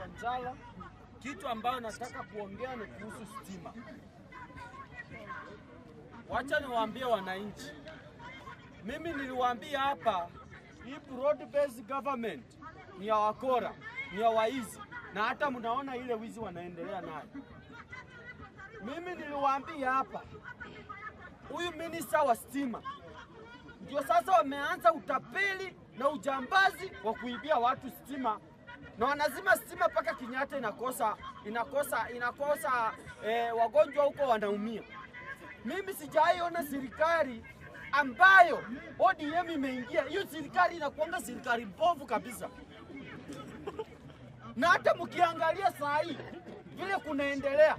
Wanjala. Kitu ambayo nataka kuongea ni kuhusu stima. Wacha niwaambie wananchi, mimi niliwaambia hapa, hii broad based government ni ya wakora, ni ya waizi, na hata mnaona ile wizi wanaendelea nayo. Mimi niliwaambia hapa, huyu minister wa stima ndio sasa wameanza utapeli na ujambazi wa kuibia watu stima, na wanazima stima paka Kenyatta inakosa wagonjwa huko wanaumia. Mimi sijaiona serikali ambayo ODM imeingia. Hiyo serikali inakuanga serikali mbovu kabisa. Na hata mkiangalia saa hii vile kunaendelea,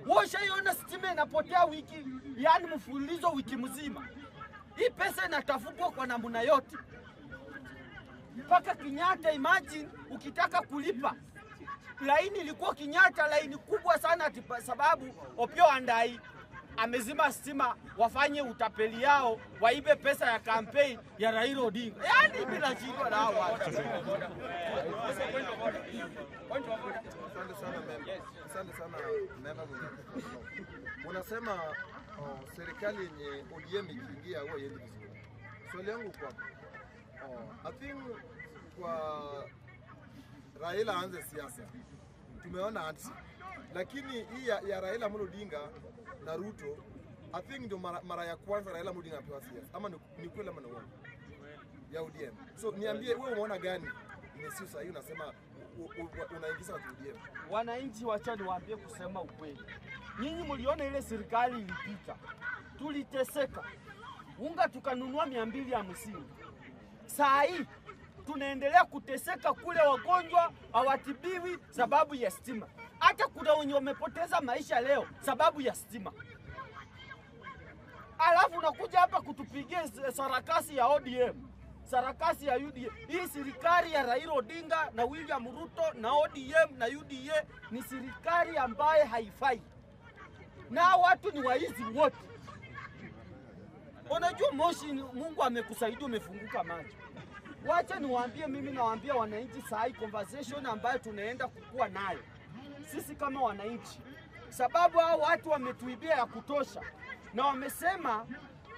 washaiona stima inapotea wiki, yani mfululizo wiki mzima. Hii pesa inatafutwa kwa namna yote. Mpaka Kenyatta, imagine ukitaka kulipa. Laini ilikuwa Kenyatta, laini kubwa sana sababu Opiyo Wandayi amezima stima, wafanye utapeli yao, waibe pesa ya campaign ya Raila Odinga. Yaani bila shida na hao watu. Asante sana mema. Unasema serikali yenye ODM ikiingia huwa yendi vizuri. Swali yangu kwa I think kwa Raila aanze siasa. Tumeona anti. Lakini hii ya Raila Amolo Odinga na Ruto, I think ndio mara ya kwanza Raila Amolo Odinga anapewa siasa. Ama ni kweli ama ni uongo? Ya ODM. So niambie wewe umeona gani? Ni sio hiyo unasema unaingiza watu ODM. Wananchi, wacha niwaambie kusema ukweli. Nyinyi mliona ile serikali ilipita. Tuliteseka. Unga tukanunua 250. Saa hii tunaendelea kuteseka kule, wagonjwa hawatibiwi sababu ya stima. Hata kuna wenye wamepoteza maisha leo sababu ya stima. Alafu unakuja hapa kutupigia sarakasi ya ODM, sarakasi ya UDA. Hii serikali ya Raila Odinga na William Ruto na ODM na UDA ni serikali ambaye haifai. Na watu ni waizi wote. Unajua Moshi, Mungu amekusaidia, umefunguka macho. Wacha niwaambie, mimi nawaambia wananchi saa hii conversation ambayo tunaenda kukua nayo sisi kama wananchi, sababu hao watu wametuibia ya kutosha na wamesema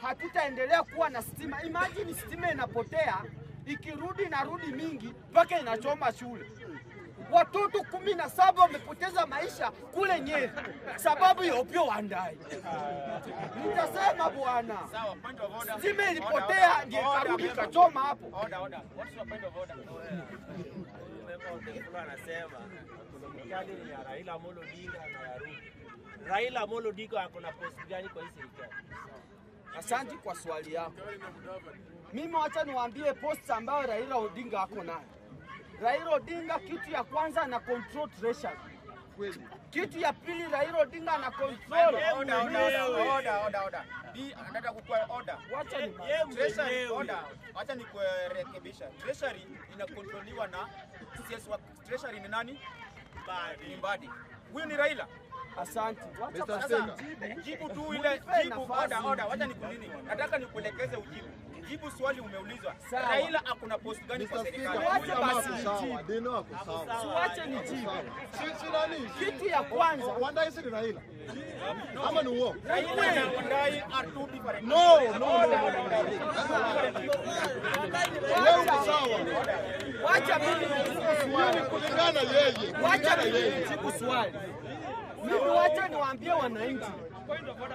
hatutaendelea kuwa na stima. Imagine stima inapotea, ikirudi na rudi mingi mpaka inachoma shule. Watoto 17 wamepoteza maisha kule Nyeri sababu ya Opiyo Wandayi. Nitasema bwana, stima ilipotea ndio karudi kachoma hapo. What's your point of order? Anasema serikali ya Raila Amolo Odinga na ya Ruto. Raila Amolo Odinga ako na post gani kwa hii serikali? Asante kwa swali yako. Mimi wacha niwaambie post ambayo Raila Odinga ako nayo. Raila Odinga, kitu ya kwanza ana control treasury. Kitu ya pili, Raila Odinga ana control order. Anataka kukua order. Wacha ni treasury order. Acha nikurekebisha. Treasury inakontroliwa na CS wa treasury ni nani? Mbadi. Huyu ni Raila. Asante. Wacha jibu tu ile jibu order. Wacha nikunini. Nataka nikuelekeze ujibu. Jibu swali umeulizwa. Raila akuna post gani kwa serikali? Wacha basi sawa. Dino wako sawa. Siwache nijibu. Sisi nani? Kitu ya kwanza, Wandayi si Raila. Ama ni uongo? Raila na Wandayi are two different. No. Wewe sawa. wacha mimi Yeye kulingana yeye. wacha mimi nijibu swali. Mimi wacha niwaambie wananchi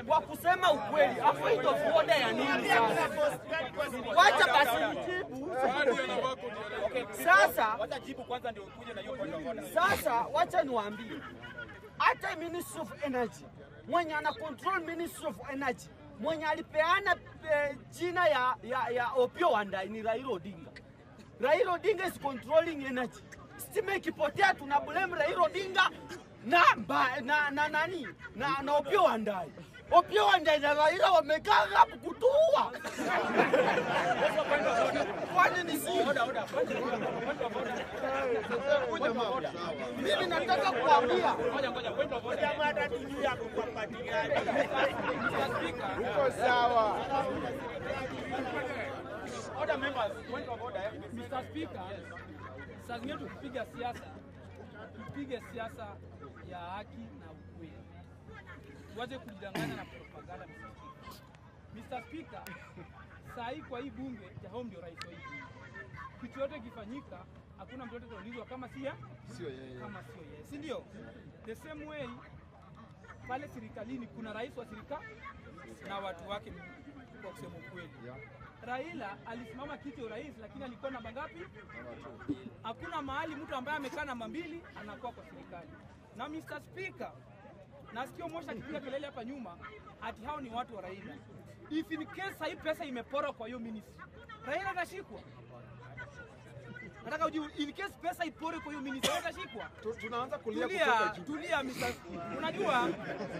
kwa kusema ukweli, avoid of order ya nini sasa? Wacha basi nijibu. Sasa Wacha jibu kwanza ndio ukuje na hiyo point of order. Sasa wacha niwaambie, hata Ministry of Energy mwenye ana control Ministry of Energy, mwenye alipeana jina ya Opiyo Wandayi ni Raila Odinga. Raila Odinga is controlling energy. Stima ikipotea tuna blame Raila Odinga na Opiyo Wandayi. Opiyo Wandayi na Raila wamekaa hapo kutua. Kwani ni si mimi nataka kuambia Uko sawa. Order members, point of order. Mr. Speaker, saa zingine tukipiga siasa tupige siasa ya haki na ukweli. Tuache kujidanganya na propaganda. Mr. Speaker, saa hii kwa hii bunge Jahom ndio rais wa hii bunge. Kitu yote kifanyika, hakuna mtu yote ataulizwa kama sio yeye. Kama sio yeye. Si ndio? The same way pale serikalini kuna rais wa serikali na watu wake kwa kusema kweli. Raila alisimama kiti ya rais lakini alikuwa namba ngapi? Hakuna mahali mtu ambaye amekaa namba 2 anakuwa kwa serikali. Na Mr. Speaker, nasikia Moshi akipiga kelele hapa nyuma ati hao ni watu wa Raila. If in case hii pesa imepora kwa hiyo ministry, Raila atashikwa. Nataka ujue in case pesa ipore kwa hiyo ministry atashikwa. Tunaanza kulia kutoka juu. Tulia Mr. Unajua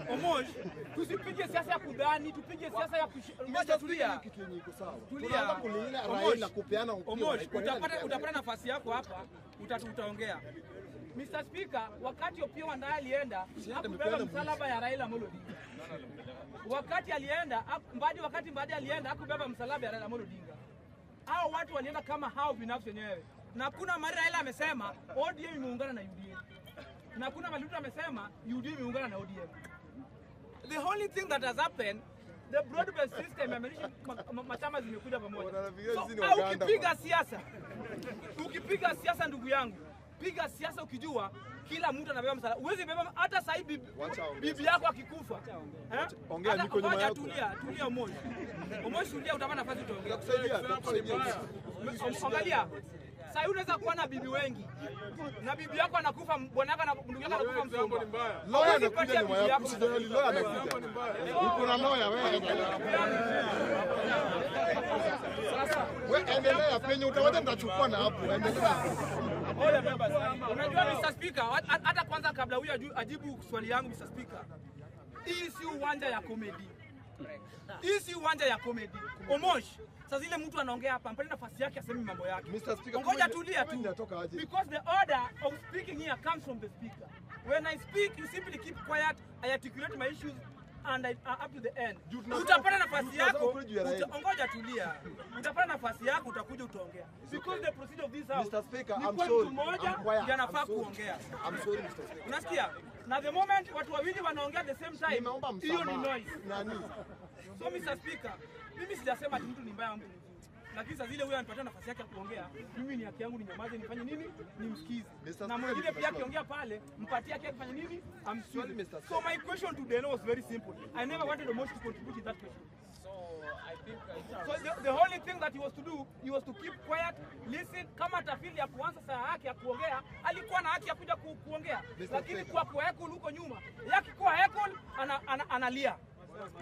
Omosh, tusipige siasa ya kudhani, tupige siasa ya Mr. Tulia kitu yenye iko sawa. Tunaanza kulia Raila kupeana upio. Omosh, utapata nafasi yako hapa, utaongea. Mr. Speaker, wakati Opiyo Wandayi alienda, hakubeba msalaba ya Raila Amolo Odinga. Wakati Mbadi alienda, hakubeba msalaba ya Raila Amolo Odinga. Hao watu walienda kama hao binafsi wenyewe. Na kuna mara Raila amesema ODM imeungana na UDA. Na kuna mara Ruto amesema UDA imeungana na ODM. The only thing that has happened, the broad-based system yamelisha machama zimekuja pamoja. So, ukipiga siasa ndugu yangu, piga siasa ukijua kila mtu anabeba msalaba. Uwezi beba hata sasa hivi bibi yako akikufa. Ongea niko nyuma yako. Tulia Omosh. Omosh tulia utapata nafasi utaongea. Nakusaidia. Angalia. Sasa unaweza kuwa na bibi wengi. Na bibi yako anakufa, bwana yako na ndugu yako anakufa msongo. Lawyer anakuja nyuma yako. Usijali lawyer anakuja. Uko na lawyer wewe. Wewe endelea penye utawacha nitachukua na hapo. Endelea. Unajua Mr. Speaker, hata kwanza kabla huyu ajibu swali yangu Mr. Speaker. Hii si uwanja ya comedy. Hii si uwanja ya comedy. Omosh, sasa zile mtu anaongea hapa, mpeni nafasi yake aseme mambo yake. Mr. Speaker, ngoja tulia tu. Because the order of speaking here comes from the speaker. When I speak, you simply keep quiet, I articulate my issues and up to the end. Utapata nafasi yako, ngoja tulia. Utapata nafasi yako, utakuja utaongea. Because the procedure of this house, Mr. Speaker, I'm sorry. Mmoja yanafaa kuongea. I'm sorry Mr. Speaker. Unasikia? Na the moment watu wawili wanaongea the same time, hiyo ni noise. Nani? So Mr. Speaker, mimi sijasema ati mtu ni mbaya mtu mzuri. Lakini sasa zile huyo anipatia nafasi yake ya kuongea, mimi ni haki yangu ninyamaze nifanye nini? Nimsikize. Na mwingine pia akiongea pale, mpatie yake kufanya nini? Amsikize. So my question to Deno was very simple. I never wanted Omosh to contribute in that question. So the only thing that he was to do, he was to keep quiet, listen. Kama tafili ya kuanza saa yake ya kuongea, alikuwa na haki ya kuja kuongea. Lakini kwa kuhekul huko nyuma, yaki kwa hekul analia.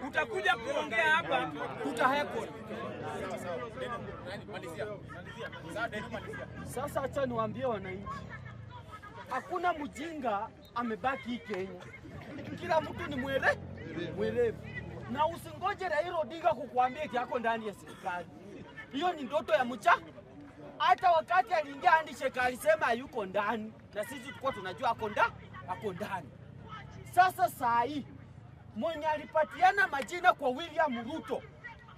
Utakuja kuongea hapa, tutahekol. Sasa acha niwaambie wananchi, hakuna mjinga amebaki hii Kenya. Kila mtu ni mwerevu. Na usingoje Raila Odinga kukuambia eti yako ndani ya serikali. Hiyo ni ndoto ya mcha. Hata wakati aliingia handshake alisema yuko ndani, na sisi tulikuwa tunajua ako ndani. Sasa saa hii mwenye alipatiana majina kwa William Ruto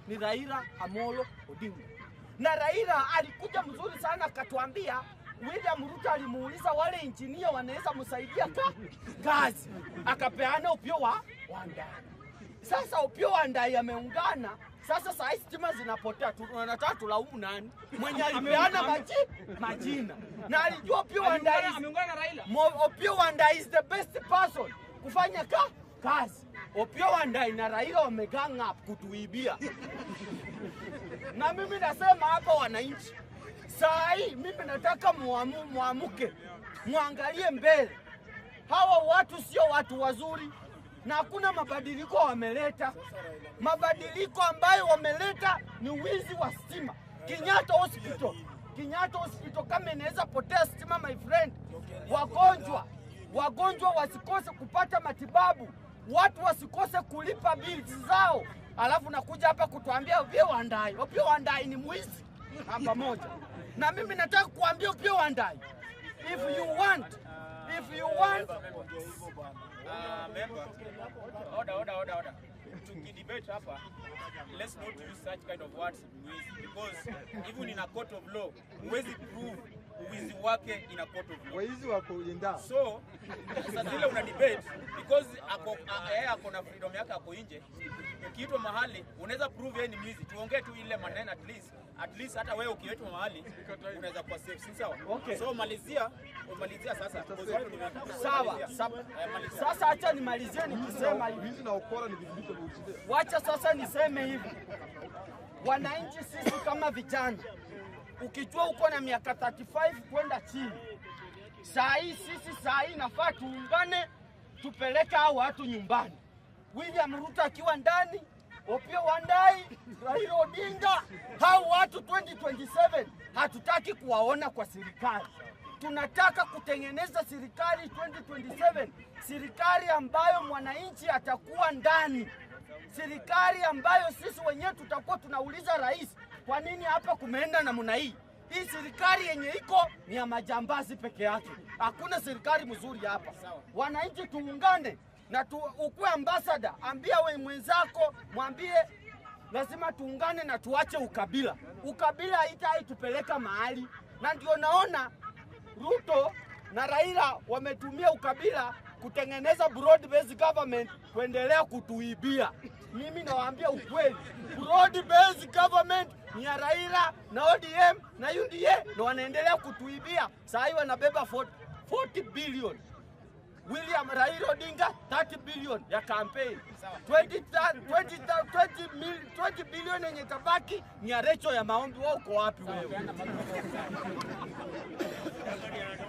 ni Raila Amolo Odinga. Na Raila alikuja mzuri sana akatuambia, William Ruto alimuuliza wale engineer wanaweza msaidia kazi. Akapeana Opiyo Wandayi. Sasa Opiyo Wandayi ameungana. Sasa saa hii stima zinapotea. Tunataka tulaumu nani? Mwenye alipeana majina. Na alijua Opiyo Wandayi ameungana na Raila. Opiyo Wandayi is the best person kufanya kazi. Opiyo Wandayi na Raila wamegang up kutuibia. Na mimi nasema hapa wananchi, saa hii mimi nataka muamuke, muangalie mbele. Hawa watu sio watu wazuri na hakuna mabadiliko wameleta. Mabadiliko ambayo wameleta ni wizi wa stima. Kenyatta Hospital kama inaweza potea stima my friend, wagonjwa wasikose kupata matibabu, watu wasikose kulipa bills zao. Alafu nakuja hapa kutuambia Opiyo Wandayi ni mwizi hapa moja. Na mimi nataka kuambia Opiyo Wandayi, if you want member, order. To debate hapa, let's not use such kind of words because even in a court of law, huwezi prove uwizi wake ina court of law. Waizi wako inda. So sasa zile una debate because yeye ako na freedom yake, ako nje. Ukiitwa mahali unaweza prove yeye ni mwizi, tuongee tu ile maneno at least hata wewe ukiitwa mahali unaweza kuwa safe, si sawa? Okay. So umalizia sasa. Sawa. Sasa acha nimalizie nikisema hivi. Wizi na ukora ni vitu vile. Wacha sasa niseme hivi. Wananchi sisi kama vijana, ukijua uko na miaka 35 kwenda chini, saa hii nafaa tuungane tupeleke hao watu nyumbani. William Ruto akiwa ndani, Opiyo Wandayi, Raila Odinga, hao watu 2027 hatutaki kuwaona kwa serikali. Tunataka kutengeneza serikali 2027, serikali ambayo mwananchi atakuwa ndani, serikali ambayo sisi wenyewe tutakuwa tunauliza rais, kwa nini hapa kumeenda namna hii? Hii serikali yenye iko ni ya majambazi peke yake, hakuna serikali mzuri hapa. Wananchi tuungane na ukue ambassador, ambia we mwenzako, mwambie lazima tuungane na tuache ukabila. Ukabila haitupeleka mahali, na ndio naona Ruto na Raila wametumia ukabila kutengeneza broad based government kuendelea kutuibia. Mimi nawaambia ukweli, broad based government ni ya Raila na ODM na UDA, na wanaendelea kutuibia. Sasa hivi wanabeba 40 billion. William Raila Odinga 30 billion ya campaign. 20 billion yenye tabaki ni ya Recho ya maombi. Wao uko wapi wewe?